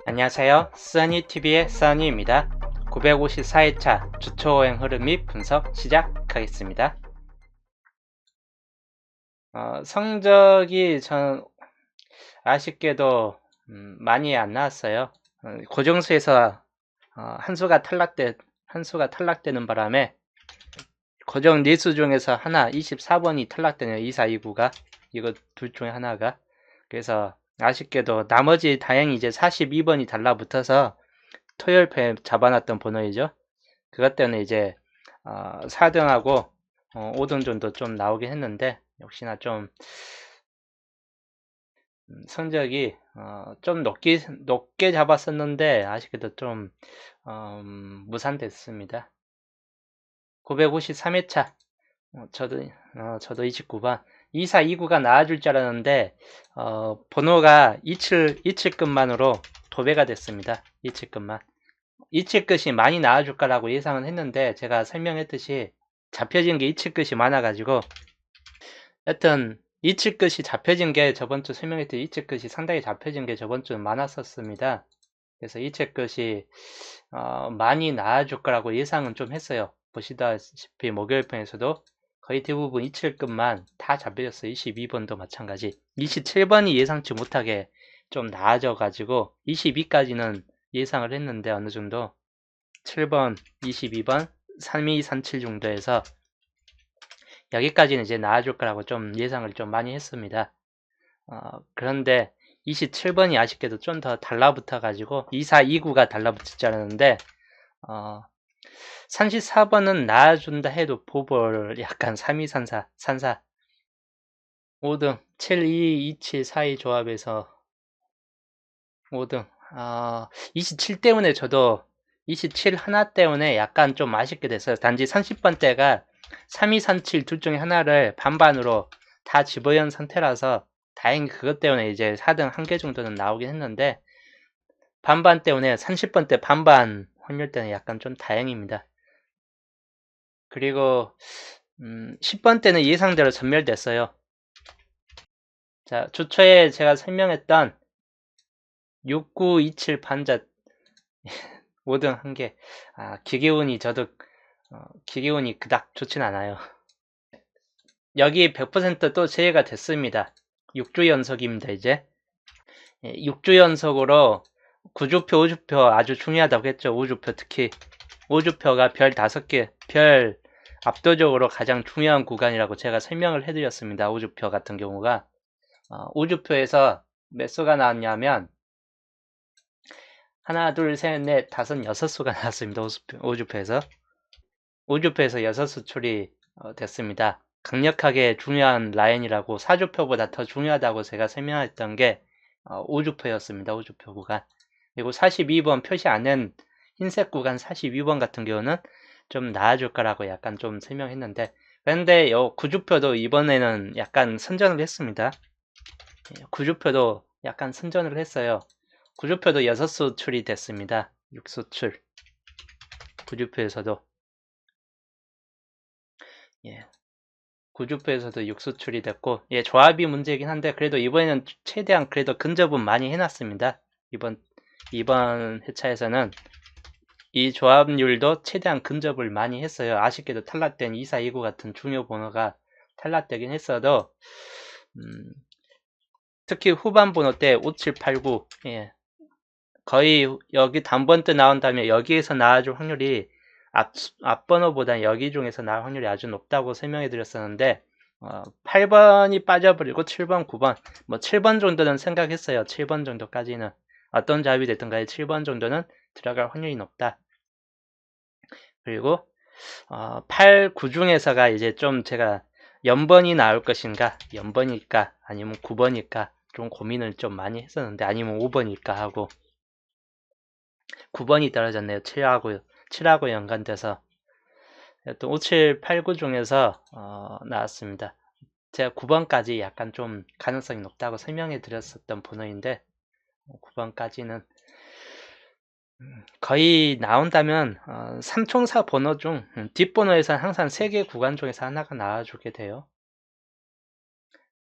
안녕하세요. 써니TV의 써니입니다. 954회차 주초호행 흐름 및 분석 시작하겠습니다. 성적이 전 아쉽게도 많이 안 나왔어요. 고정수에서 한 수가 탈락되는 바람에 고정 4수 중에서 하나 24번이 탈락되네요. 2429가 이거 둘 중에 하나가. 그래서 아쉽게도 나머지 다행히 이제 42번이 달라붙어서 토요일패 잡아놨던 번호이죠. 그것 때문에 이제 4등하고 5등 정도 좀 나오긴 했는데 역시나 좀 성적이 좀 높게 잡았었는데 아쉽게도 좀 무산됐습니다. 953회차 저도 29번 2429가 나와줄 줄 알았는데 번호가 27급만으로 도배가 됐습니다. 27급만. 27끝이 많이 나와줄 거라고 예상은 했는데 제가 설명했듯이 잡혀진 게 27끝이 많아가지고 여튼 27끝이 잡혀진 게 저번주 설명했듯이 27끝이 상당히 잡혀진 게 저번주는 많았었습니다. 그래서 27끝이 많이 나와줄 거라고 예상은 좀 했어요. 보시다시피 목요일편에서도 거의 대부분 27급만 다 잡혀졌어요. 22번도 마찬가지. 27번이 예상치 못하게 좀 나아져가지고 22까지는 예상을 했는데 어느 정도 7번, 22번, 3237 정도에서 여기까지는 이제 나아줄 거라고 좀 예상을 좀 많이 했습니다. 그런데 27번이 아쉽게도 좀 더 달라붙어 가지고 2429가 달라붙을 줄 알았는데 34번은 나아준다 해도 보볼 약간 3234, 34 5등 7227 42 조합에서 5등 27 때문에 저도 27 하나 때문에 약간 좀 아쉽게 됐어요. 단지 30번대가 3237 둘 중에 하나를 반반으로 다 집어연 상태라서 다행히 그것 때문에 이제 4등 한 개 정도는 나오긴 했는데 반반 때문에 30번대 반반 확률 때는 약간 좀 다행입니다. 그리고 10번대는 예상대로 전멸됐어요. 자, 주초에 제가 설명했던 6927 반자 5등 한 개. 기계운이 저도 기계운이 그닥 좋진 않아요. 여기 100% 제외가 됐습니다. 6주 연속입니다. 이제 6주 연속으로 9주표, 5주표 아주 중요하다고 했죠. 5주표 특히 5주표가 별 5개, 별 압도적으로 가장 중요한 구간이라고 제가 설명을 해드렸습니다. 5주표 같은 경우가 5주표에서 몇 수가 나왔냐면 하나, 둘, 셋, 넷, 다섯, 6수가 나왔습니다. 5주표에서 5주표에서 6수 출이 됐습니다. 강력하게 중요한 라인이라고 4주표보다 더 중요하다고 제가 설명했던 게 5주표였습니다. 5주표 구간. 그리고 42번 표시 안된 흰색 구간 42번 같은 경우는 좀 나아질 거라고 약간 좀 설명했는데 그런데 9주표도 이번에는 약간 선전을 했습니다. 9주표도 약간 선전을 했어요. 9주표도 6수 출이 됐습니다. 6수 출. 9주표에서도 9주표에서도 6수 출이 됐고 조합이 문제이긴 한데 그래도 이번에는 최대한 그래도 근접은 많이 해놨습니다. 이번 회차에서는 이 조합률도 최대한 근접을 많이 했어요. 아쉽게도 탈락된 2429 같은 중요 번호가 탈락되긴 했어도 특히 후반 번호 때 5789 거의 여기 단번 때 나온다면 여기에서 나와줄 확률이 앞번호보다 여기 중에서 나올 확률이 아주 높다고 설명해 드렸었는데 8번이 빠져버리고 7번, 9번 뭐 7번 정도는 생각했어요. 7번 정도까지는 어떤 조합이 됐든 간에 7번 정도는 들어갈 확률이 높다. 그리고 8, 9 중에서가 이제 좀 제가 연번이 나올 것인가 연번일까 아니면 9번일까 좀 고민을 좀 많이 했었는데 아니면 5번일까 하고 9번이 떨어졌네요. 7하고 연관돼서 또 5, 7, 8, 9 중에서 나왔습니다. 제가 9번까지 약간 좀 가능성이 높다고 설명해 드렸었던 번호인데 9번까지는 거의 나온다면 3총사 번호 중 뒷번호에서 항상 3개 구간 중에서 하나가 나와주게 돼요.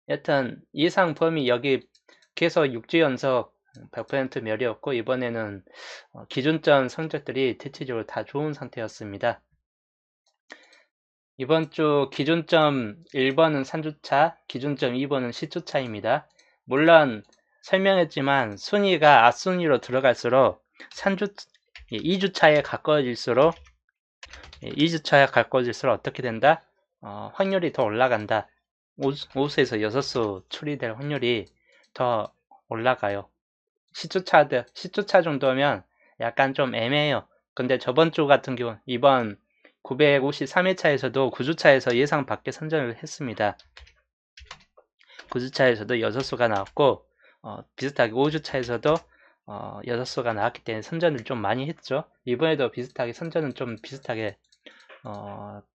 여튼 예상 범위 여기 계속 6주 연속 100% 멸이었고, 이번에는 기준점 성적들이 대체적으로 다 좋은 상태였습니다. 이번 주 기준점 1번은 3주차, 기준점 2번은 10주차입니다. 물론 설명했지만 순위가 앞순위로 들어갈수록 2주차에 가까워질수록 2주차에 가까워질수록 어떻게 된다? 확률이 더 올라간다. 5수에서 6수 처리될 확률이 더 올라가요. 10주차 정도면 약간 좀 애매해요. 근데 저번 주 같은 경우 이번 953회차에서도 9주차에서 예상 밖의 선전을 했습니다. 9주차에서도 6수가 나왔고 비슷하게 5주차에서도 6수가 나왔기 때문에 선전을 좀 많이 했죠. 이번에도 비슷하게 선전은 좀 비슷하게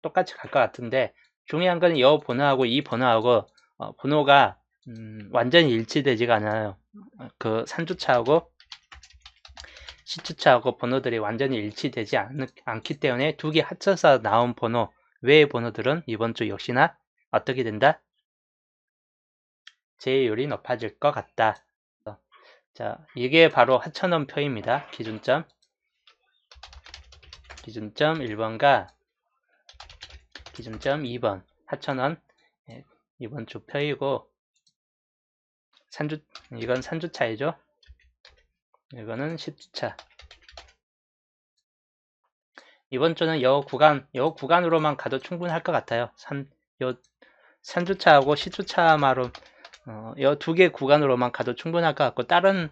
똑같이 갈 것 같은데 중요한 건 여 번호하고 이 번호하고 번호가 완전히 일치되지가 않아요. 그 3주차하고 10주차하고 번호들이 완전히 일치되지 않기 때문에 두 개 합쳐서 나온 번호 외의 번호들은 이번 주 역시나 어떻게 된다? 제휴율이 높아질 것 같다. 자, 이게 바로 하천원 표입니다. 기준점 1번과 기준점 2번 하천원 이번 주 표이고 이건 3주차이죠. 이거는 10주차. 이번 주는 여 구간으로만 가도 충분할 것 같아요. 3주차하고 10주차마로 여 두 개 구간으로만 가도 충분할 것 같고 다른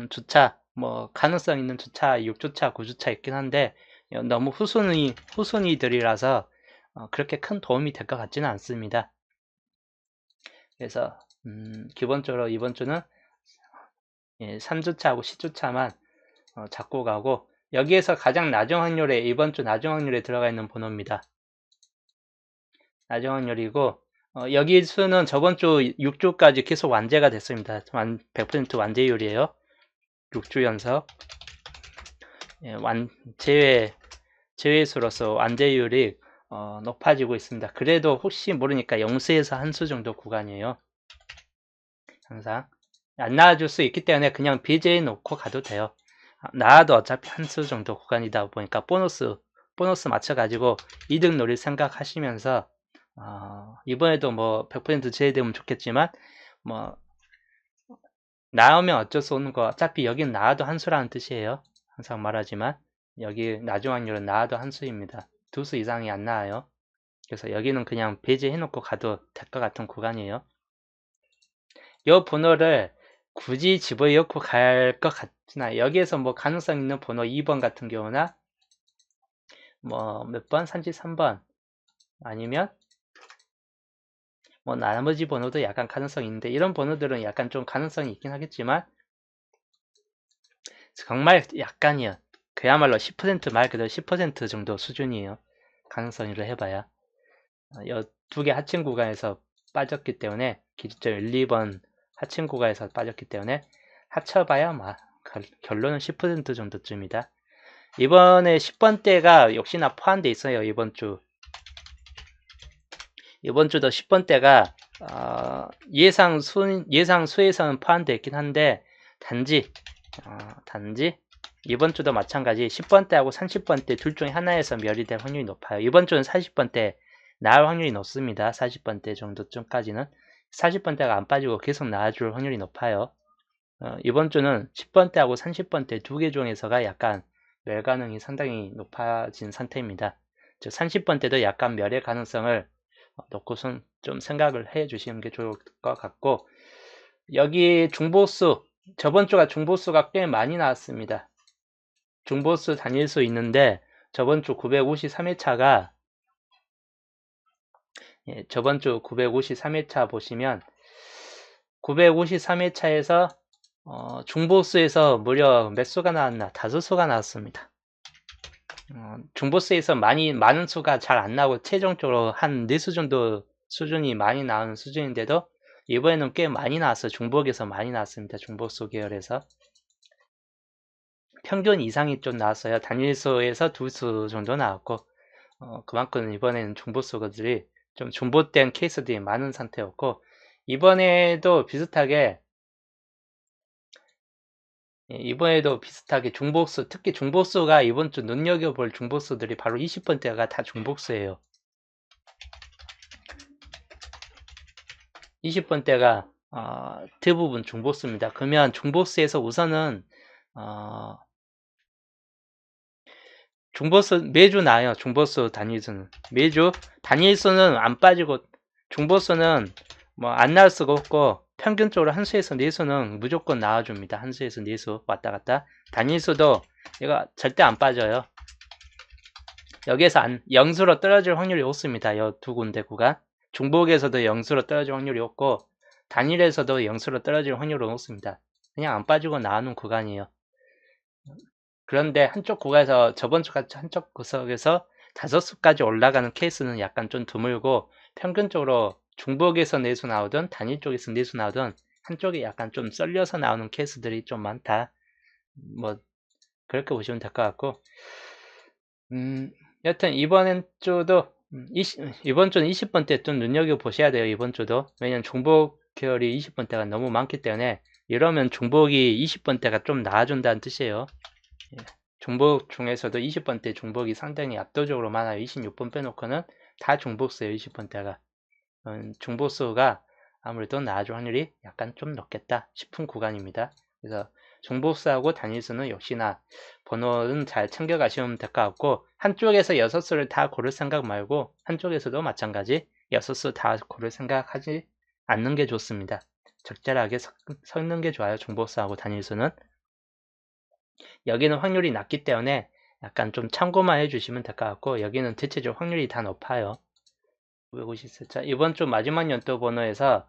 주차 뭐 가능성 있는 주차 6주차 9주차 있긴 한데 너무 후순위들이라서 그렇게 큰 도움이 될 것 같지는 않습니다. 그래서 기본적으로 이번 주는 3주차하고 10주차만 잡고 가고 여기에서 가장 낮은 확률에 이번 주 낮은 확률에 들어가 있는 번호입니다. 낮은 확률이고 여기 수는 저번 주 6주까지 계속 완제가 됐습니다. 100% 완제율이에요. 6주 연속 제외수로서 완제율이 높아지고 있습니다. 그래도 혹시 모르니까 0수에서 한 수 정도 구간이에요. 항상 안 나와줄 수 있기 때문에 그냥 배제해 놓고 가도 돼요. 나와도 어차피 한 수 정도 구간이다 보니까 보너스 맞춰가지고 이득 노릴 생각하시면서 이번에도 뭐 100% 제외되면 좋겠지만 뭐 나오면 어쩔 수 없는 거 어차피 여긴 나와도 한 수라는 뜻이에요. 항상 말하지만 여기 나중 확률은 나와도 한 수입니다. 두 수 이상이 안 나와요. 그래서 여기는 그냥 배제해 놓고 가도 될 것 같은 구간이에요. 이 번호를 굳이 집어넣고 갈 것 같지나 여기에서 뭐 가능성 있는 번호 2번 같은 경우나 뭐 몇 번? 33번 아니면 뭐 나머지 번호도 약간 가능성이 있는데 이런 번호들은 약간 좀 가능성이 있긴 하겠지만 정말 약간이요. 그야말로 10%말 그대로 10% 정도 수준이에요. 가능성이를 해봐야 두 개 하층 구간에서 빠졌기 때문에 기준점 1, 2번 하층 구간에서 빠졌기 때문에 합쳐봐야 결론은 10% 정도쯤이다. 이번에 10번대가 역시나 포함되어 있어요. 이번 주도 10번대가 예상 수에서는 포함되어 있긴 한데 단지 이번 주도 마찬가지 10번대하고 30번대 둘 중에 하나에서 멸이 될 확률이 높아요. 이번 주는 40번대 나올 확률이 높습니다. 40번대 정도쯤까지는 40번대가 안 빠지고 계속 나와줄 확률이 높아요. 이번 주는 10번대하고 30번대 두 개 중에서가 약간 멸 가능이 상당히 높아진 상태입니다. 즉 30번대도 약간 멸의 가능성을 놓고선 좀 생각을 해 주시는 게 좋을 것 같고 여기 중보수 저번 주가 중보수가 꽤 많이 나왔습니다. 중보수 단일수 있는데 저번 주 953회차가 저번 주 953회차 보시면 953회차에서 중보수에서 무려 몇 수가 나왔나? 5수가 나왔습니다. 중보수에서 많은 수가 잘 안 나오고 최종적으로 한 4수 정도 수준이 많이 나오는 수준인데도 이번에는 꽤 많이 나왔어요. 중복에서 많이 나왔습니다. 중보수 계열에서 평균 이상이 좀 나왔어요. 단일수에서 2수 정도 나왔고 그만큼 이번에는 중보수들이 좀 중보된 케이스들이 많은 상태였고 이번에도 비슷하게 예, 이번에도 비슷하게 중복수, 특히 중복수가 이번 주 눈여겨볼 중복수들이 바로 20번대가 다 중복수예요. 20번대가 대부분 중복수입니다. 그러면 중복수에서 우선은 중복수 매주 나요. 중복수 단일수는 매주 단일수는 안 빠지고 중복수는 뭐 안 나올 수가 없고 평균적으로 한 수에서 네 수는 무조건 나와줍니다. 한 수에서 네 수 왔다 갔다. 단일수도 이거 절대 안 빠져요. 여기에서 영수로 떨어질 확률이 없습니다. 이 두 군데 구간. 중복에서도 영수로 떨어질 확률이 없고 단일에서도 영수로 떨어질 확률은 없습니다. 그냥 안 빠지고 나오는 구간이에요. 그런데 한쪽 구간에서 저번 주같이 한쪽 구석에서 5수까지 올라가는 케이스는 약간 좀 드물고 평균적으로 중복에서 4수 나오든 단일 쪽에서 4수 나오든 한쪽이 약간 좀 썰려서 나오는 케이스들이 좀 많다. 뭐 그렇게 보시면 될 것 같고 여튼 이번 주도 이번 주는 20번대 좀 눈여겨보셔야 돼요. 이번 주도. 왜냐면 중복 계열이 20번대가 너무 많기 때문에 이러면 중복이 20번대가 좀 나아준다는 뜻이에요. 중복 중에서도 20번대 중복이 상당히 압도적으로 많아요. 26번 빼놓고는 다 중복수예요. 20번대가. 중복수가 아무래도 나아질 확률이 약간 좀 높겠다 싶은 구간입니다. 그래서 중복수하고 단일수는 역시나 번호는 잘 챙겨가시면 될 것 같고 한쪽에서 6수를 다 고를 생각 말고 한쪽에서도 마찬가지 6수 다 고를 생각하지 않는 게 좋습니다. 적절하게 섞는 게 좋아요. 중복수하고 단일수는. 여기는 확률이 낮기 때문에 약간 좀 참고만 해주시면 될 것 같고 여기는 대체적으로 확률이 다 높아요. 954. 자, 이번 주 마지막 연도 번호에서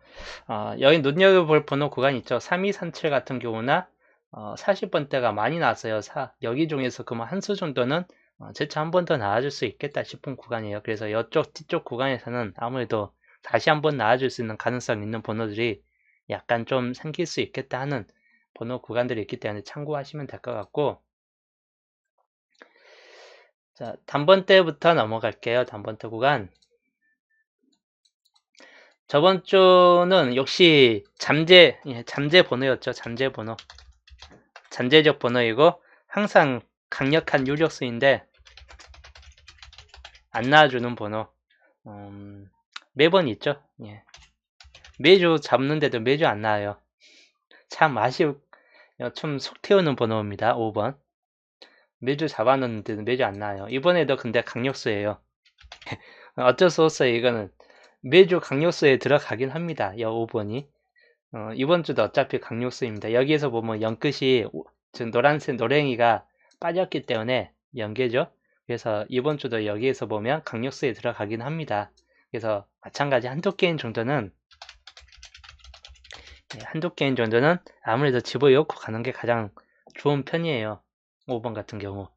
여기 눈여겨볼 번호 구간 있죠. 3237 같은 경우나 40번대가 많이 나왔어요. 여기 중에서 그만 한 수 정도는 재차 한 번 더 나와줄 수 있겠다 싶은 구간이에요. 그래서 이쪽 뒤쪽 구간에서는 아무래도 다시 한번 나와줄 수 있는 가능성 있는 번호들이 약간 좀 생길 수 있겠다 하는 번호 구간들이 있기 때문에 참고하시면 될 것 같고 자, 단번대부터 넘어갈게요. 단번대 구간. 저번 주는 역시 잠재 번호였죠. 잠재 번호. 잠재적 번호이고 항상 강력한 유력수인데 안 나와주는 번호. 매번 있죠. 예. 매주 잡는데도 매주 안 나와요. 참 좀 속 태우는 번호입니다. 5번. 매주 잡아놓는데도 매주 안 나와요. 이번에도 근데 강력수예요. 어쩔 수 없어요. 이거는 매주 강력수에 들어가긴 합니다. 5번이. 이번 주도 어차피 강력수입니다. 여기에서 보면 연끝이 지금 노란색 노랭이가 빠졌기 때문에 연계죠. 그래서 이번 주도 여기에서 보면 강력수에 들어가긴 합니다. 그래서 마찬가지 한두 게임 정도는 아무래도 집어넣고 가는 게 가장 좋은 편이에요. 5번 같은 경우.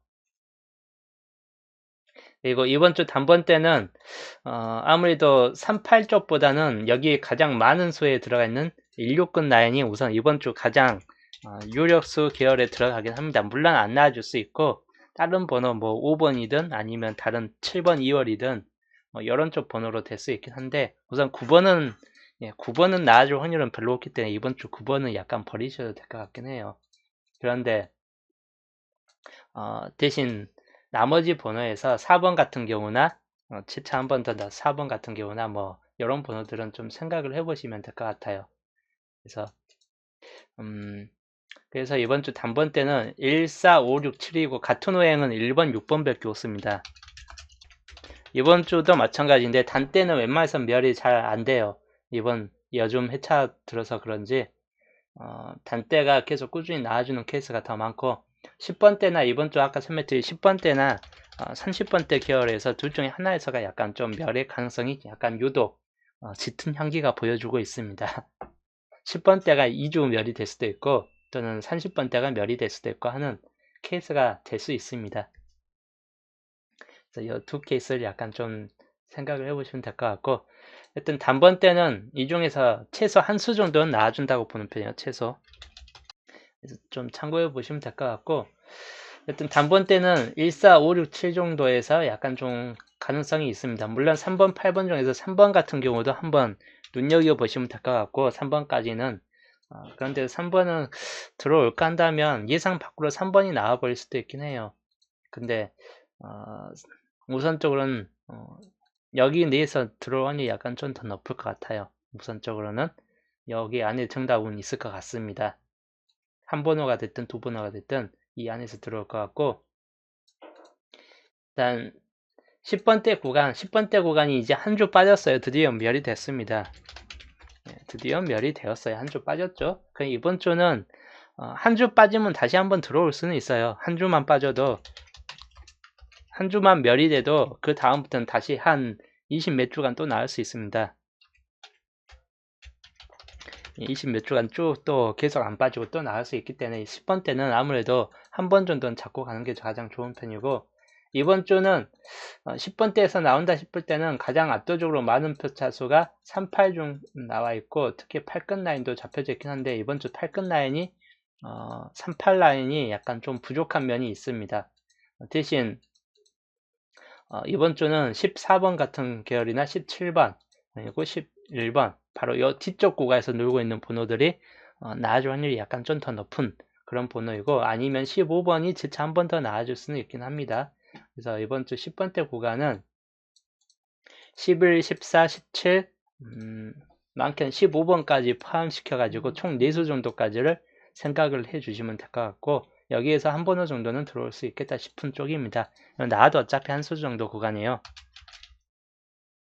그리고 이번 주 단번대는 아무래도 38 쪽보다는 여기 가장 많은 수에 들어가 있는 16근 라인이 우선 이번 주 가장 유력수 계열에 들어가긴 합니다. 물론 안 나와줄 수 있고 다른 번호 뭐 5번이든 아니면 다른 7번 2월이든 뭐 이런 쪽 번호로 될 수 있긴 한데 우선 9번은 9번은 나와줄 확률은 별로 없기 때문에 이번 주 9번은 약간 버리셔도 될 것 같긴 해요. 그런데 대신 나머지 번호에서 4번 같은 경우나 채차 한 번 더 4번 같은 경우나 뭐 이런 번호들은 좀 생각을 해보시면 될 것 같아요. 그래서 이번 주 단번 때는 1, 4, 5, 6, 7이고 같은 호행은 1번, 6번밖에 없습니다. 이번 주도 마찬가지인데 단때는 웬만해서 멸이 잘 안 돼요. 이번 요즘 회차 들어서 그런지 단때가 계속 꾸준히 나와주는 케이스가 더 많고 10번대나 이번 주 아까 설명드린 10번대나 30번대 계열에서 둘 중에 하나에서가 약간 좀 멸의 가능성이 약간 유독 짙은 향기가 보여주고 있습니다. 10번대가 2주 멸이 될 수도 있고 또는 30번대가 멸이 될 수도 있고 하는 케이스가 될 수 있습니다. 그래서 이 두 케이스를 약간 좀 생각을 해보시면 될 것 같고 하여튼 단번대는 이 중에서 최소 한 수 정도는 나와준다고 보는 편이에요. 최소. 그래서 좀 참고해 보시면 될 것 같고 하여튼 단번대는 1, 4, 5, 6, 7 정도에서 약간 좀 가능성이 있습니다. 물론 3번, 8번 중에서 3번 같은 경우도 한번 눈여겨 보시면 될 것 같고 3번까지는 그런데 3번은 들어올까 한다면 예상 밖으로 3번이 나와버릴 수도 있긴 해요. 근데 우선적으로는 여기 내에서 들어올 확률이 약간 좀 더 높을 것 같아요. 우선적으로는 여기 안에 정답은 있을 것 같습니다. 한 번호가 됐든 두 번호가 됐든 이 안에서 들어올 것 같고, 일단 10번대 구간이 이제 한 주 빠졌어요. 드디어 멸이 됐습니다. 드디어 멸이 되었어요. 한 주 빠졌죠. 그럼 이번 주는 한 주 빠지면 다시 한번 들어올 수는 있어요. 한 주만 빠져도, 한 주만 멸이 돼도 그 다음부터는 다시 한 20 몇 주간 또 나올 수 있습니다. 20 몇 주간 쭉 또 계속 안 빠지고 또 나올 수 있기 때문에 10번 때는 아무래도 한 번 정도는 잡고 가는 게 가장 좋은 편이고, 이번 주는 10번 대에서 나온다 싶을 때는 가장 압도적으로 많은 표차 수가 38 중 나와 있고, 특히 8끈 라인도 잡혀져 있긴 한데 이번 주 8끈 라인이 38 라인이 약간 좀 부족한 면이 있습니다. 대신 이번 주는 14번 같은 계열이나 17번 그리고 11번 바로 이 뒤쪽 구간에서 놀고 있는 번호들이 나아질 확률이 약간 좀 더 높은 그런 번호이고, 아니면 15번이 재차 한 번 더 나아질 수는 있긴 합니다. 그래서 이번 주 10번대 구간은 11, 14, 17, 많게는 15번까지 포함시켜 가지고 총 4수 정도까지를 생각을 해 주시면 될 것 같고, 여기에서 한 번호 정도는 들어올 수 있겠다 싶은 쪽입니다. 나와도 어차피 한 수 정도 구간이에요.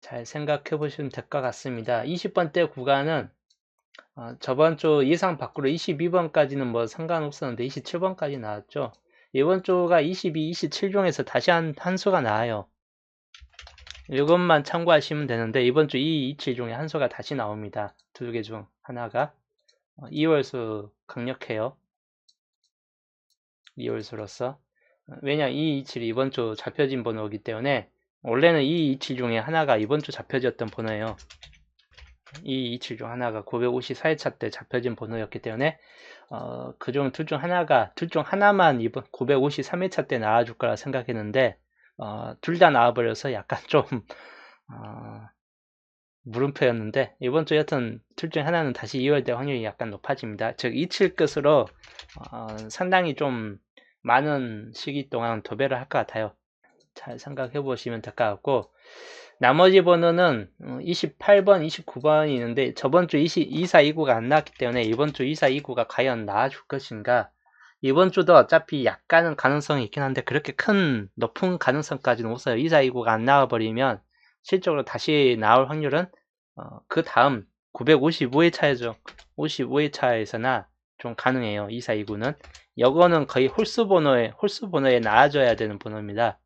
잘 생각해 보시면 될 것 같습니다. 20번대 구간은 저번 주 예상 밖으로 22번까지는 뭐 상관없었는데 27번까지 나왔죠. 이번 주가 22, 27 중에서 다시 한 수가 나와요. 이것만 참고하시면 되는데 이번 주 2, 27 중에 한 수가 다시 나옵니다. 두 개 중 하나가 2월수 강력해요. 2월수로서 왜냐 2, 27이 이번 주 잡혀진 번호이기 때문에, 원래는 2, 27 중에 하나가 이번 주 잡혀졌던 번호예요. 2, 27 중 하나가 954회차 때 잡혀진 번호였기 때문에 그중 둘 중 하나만 이번 953회차 때 나와줄 거라 생각했는데 둘 다 나와버려서 약간 좀 물음표였는데, 이번 주 여튼 둘 중 하나는 다시 2월 될 확률이 약간 높아집니다. 즉 27 끝으로 상당히 좀 많은 시기 동안 도배를 할 것 같아요. 잘 생각해 보시면 될 것 같고, 나머지 번호는 28번, 29번이 있는데 저번 주 2429가 안 나왔기 때문에 이번 주 2429가 과연 나와줄 것인가. 이번 주도 어차피 약간은 가능성이 있긴 한데 그렇게 큰 높은 가능성까지는 없어요. 2429가 안 나와버리면 실적으로 다시 나올 확률은 그 다음 955회차에서 55회차에서나 좀 가능해요. 2429는 이거는 거의 홀수 번호에 나와줘야 되는 번호입니다.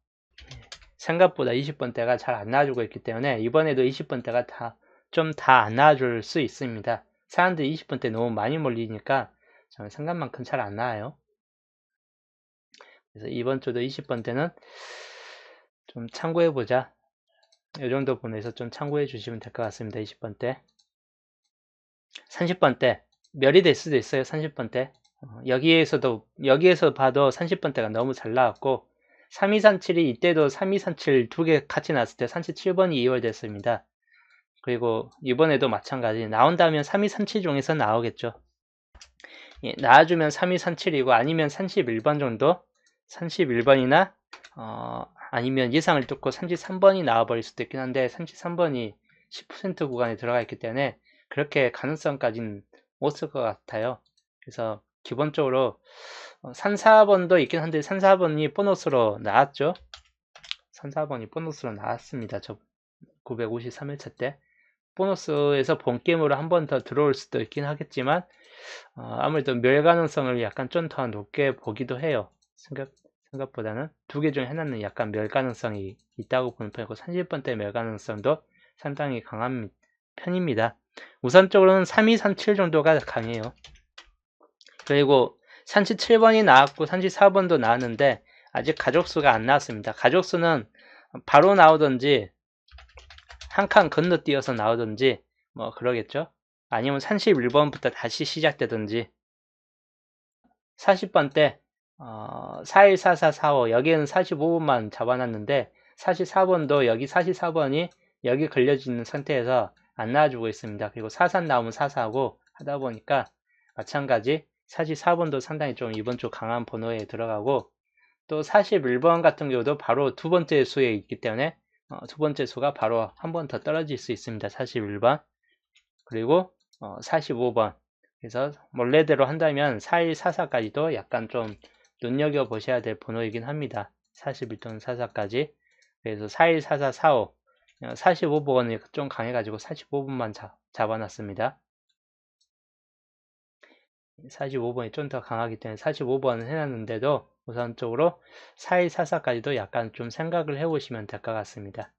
생각보다 20번대가 잘 안 나와주고 있기 때문에 이번에도 20번대가 좀 다 안 나와줄 수 있습니다. 사람들이 20번대 너무 많이 몰리니까 저는 생각만큼 잘 안 나와요. 그래서 이번 주도 20번대는 좀 참고해보자. 이 정도 번호에서 좀 참고해 주시면 될 것 같습니다. 20번대. 30번대. 멸이 될 수도 있어요. 30번대. 여기에서 봐도 30번대가 너무 잘 나왔고, 3237이 이때도 3237 두 개 같이 나왔을 때 37번이 2월 됐습니다. 그리고 이번에도 마찬가지. 나온다면 3237 중에서 나오겠죠. 예, 나와주면 3237이고 아니면 31번 정도? 31번이나 아니면 예상을 뚫고 33번이 나와버릴 수도 있긴 한데 33번이 10% 구간에 들어가 있기 때문에 그렇게 가능성까지는 없을 것 같아요. 그래서 기본적으로 3, 4번도 있긴 한데 3, 4번이 보너스로 나왔죠. 3, 4번이 보너스로 나왔습니다. 저 953일차 때. 보너스에서 본게임으로 한 번 더 들어올 수도 있긴 하겠지만 아무래도 멸 가능성을 약간 좀 더 높게 보기도 해요. 생각보다는 두 개 중에 하나는 약간 멸 가능성이 있다고 보는 편이고 30번대 멸 가능성도 상당히 강한 편입니다. 우선적으로는 3237 정도가 강해요. 그리고 37번이 나왔고 34번도 나왔는데 아직 가족수가 안 나왔습니다. 가족수는 바로 나오든지 한 칸 건너뛰어서 나오든지 뭐 그러겠죠. 아니면 31번부터 다시 시작되든지. 40번 때 414445 여기에는 45번만 잡아놨는데 44번도 여기 44번이 여기 걸려져 있는 상태에서 안 나와주고 있습니다. 그리고 43 나오면 44하고 하다 보니까 마찬가지 44번도 상당히 좀 이번 주 강한 번호에 들어가고, 또 41번 같은 경우도 바로 두 번째 수에 있기 때문에 두 번째 수가 바로 한 번 더 떨어질 수 있습니다. 41번 그리고 45번. 그래서 원래대로 한다면 4144까지도 약간 좀 눈여겨보셔야 될 번호이긴 합니다. 41 또는 44까지. 그래서 4144, 45 45번이 좀 강해가지고 45번만 잡아놨습니다. 45번이 좀 더 강하기 때문에 45번 해놨는데도 우선적으로 4144까지도 약간 좀 생각을 해보시면 될 것 같습니다.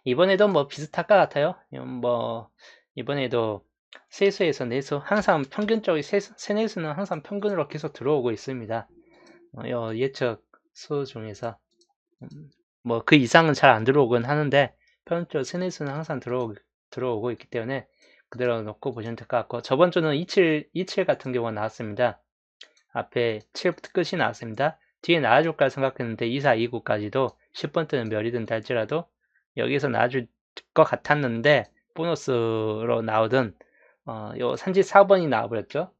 이번에도 뭐 비슷할 것 같아요. 뭐 이번에도 세수에서 내수 항상 평균적인 세내수는 항상 평균으로 계속 들어오고 있습니다. 예측 수 중에서 뭐 그 이상은 잘 안 들어오긴 하는데 평균적으로 세내수는 항상 들어오고 있기 때문에 그대로 놓고 보시면 될 것 같고, 저번 주는 27 같은 경우가 나왔습니다. 앞에 7부터 끝이 나왔습니다. 뒤에 나와줄까 생각했는데 24, 29까지도 10번 때는 멸이든 할지라도 여기서 나와줄 것 같았는데 보너스로 나오던 요 산지 4번이 나와버렸죠.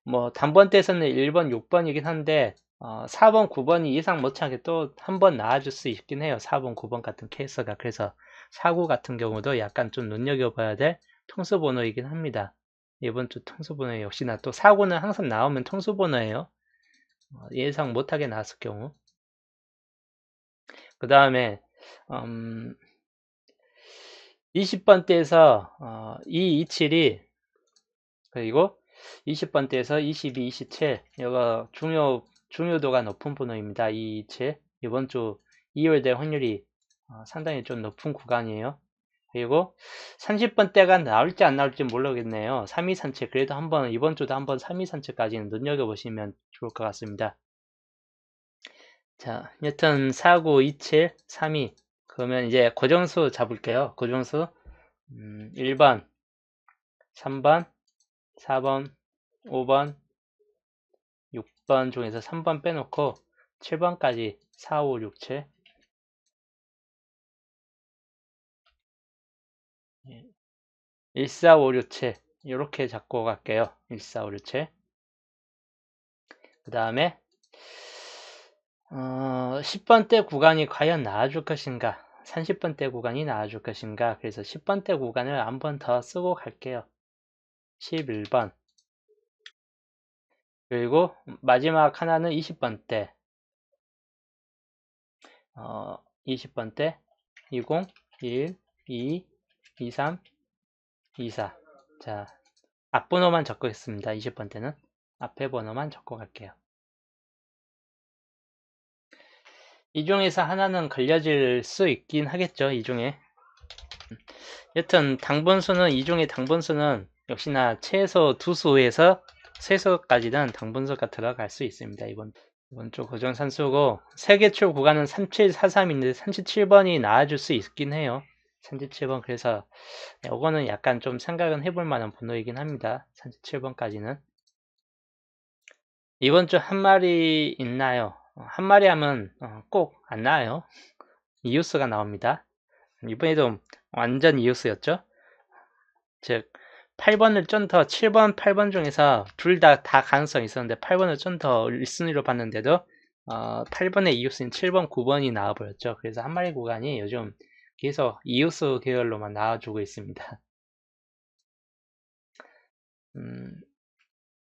뭐 단번대에서는 1번, 6번이긴 한데 4번, 9번이 예상 못하게 또 한 번 나와줄 수 있긴 해요. 4번, 9번 같은 케이스가. 그래서 4구 같은 경우도 약간 좀 눈여겨봐야 될 통수번호이긴 합니다. 이번 주 통수번호 역시나 또 4구는 항상 나오면 통수번호예요. 예상 못하게 나왔을 경우. 그 다음에 20번대에서 227이 그리고 20번대에서 22, 27 이거 중요도가 높은 번호입니다. 227 이번 주 2월 될 확률이 상당히 좀 높은 구간이에요. 그리고 30번대가 나올지 안 나올지 모르겠네요. 3.2산책 그래도 한번 이번 주도 한번 3.2산책까지는 눈여겨보시면 좋을 것 같습니다. 자, 여튼 49, 27, 32 그러면 이제 고정수 잡을게요. 고정수 1번, 3번, 4번, 5번, 6번 중에서 3번 빼놓고 7번까지 4, 5, 6, 7 1, 4, 5, 6, 7 이렇게 잡고 갈게요. 1, 4, 5, 6, 7 그 다음에 10번대 구간이 과연 나와줄 것인가, 30번대 구간이 나와줄 것인가. 그래서 10번대 구간을 한 번 더 쓰고 갈게요. 11번 그리고 마지막 하나는 20번대 20번대 20, 1, 2, 23, 24 자, 앞번호만 적겠습니다. 20번대는 앞에 번호만 적고 갈게요. 이 중에서 하나는 걸려질 수 있긴 하겠죠. 이 중에 여튼 당분수는 이 중에 당분수는 역시나 최소 2수에서 3수까지는 당분수가 들어갈 수 있습니다. 이번 주 고정산수고 세계출 구간은 3743인데 37번이 나와줄 수 있긴 해요. 37번 그래서 이거는 약간 좀 생각은 해볼 만한 번호이긴 합니다. 37번까지는 이번 주 한 마리 있나요? 한 마리 하면 꼭 안 나와요. 이우스가 나옵니다. 이번에도 완전 이우스였죠. 즉 8번을 좀 더 7번, 8번 중에서 둘 다 가능성이 있었는데 8번을 좀 더 1순위로 봤는데도 8번의 이웃인 7번, 9번이 나와버렸죠. 그래서 한 마리 구간이 요즘 계속 이웃수 계열로만 나와주고 있습니다.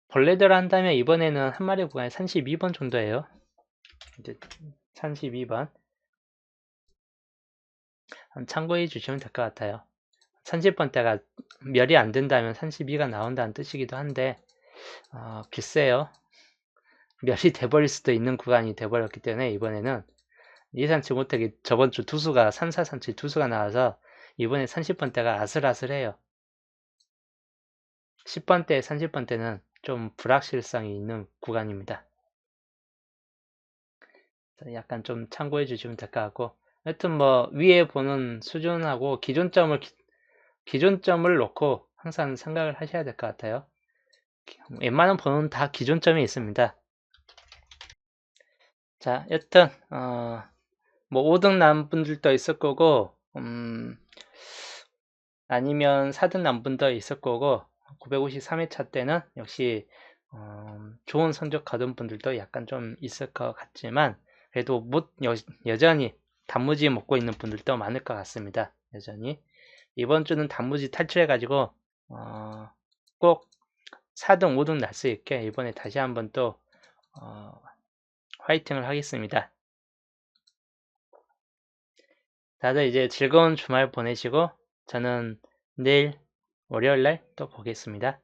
본래대로 한다면 이번에는 한 마리 구간이 32번 정도예요. 이제 32번 참고해 주시면 될 것 같아요. 30번대가 멸이 안 된다면 32가 나온다는 뜻이기도 한데 글쎄요. 멸이 돼버릴 수도 있는 구간이 돼버렸기 때문에 이번에는 예상치 못하게 저번 주 투수가 3, 4, 3, 7 투수가 나와서 이번에 30번대가 아슬아슬해요. 10번대, 30번대는 좀 불확실성이 있는 구간입니다. 약간 좀 참고해 주시면 될 것 같고, 하여튼 뭐 위에 보는 수준하고 기존점을 놓고 항상 생각을 하셔야 될 것 같아요. 웬만한 번호는 다 기존점이 있습니다. 자, 여튼 뭐 5등 난 분들도 있을 거고 아니면 4등 난 분도 있을 거고 953회차 때는 역시 좋은 성적 거둔 분들도 약간 좀 있을 것 같지만 그래도 여전히 단무지 먹고 있는 분들도 많을 것 같습니다. 여전히 이번 주는 단무지 탈출해 가지고 꼭 4등 5등 날 수 있게 이번에 다시 한번 또 화이팅을 하겠습니다. 다들 이제 즐거운 주말 보내시고 저는 내일 월요일 날 또 보겠습니다.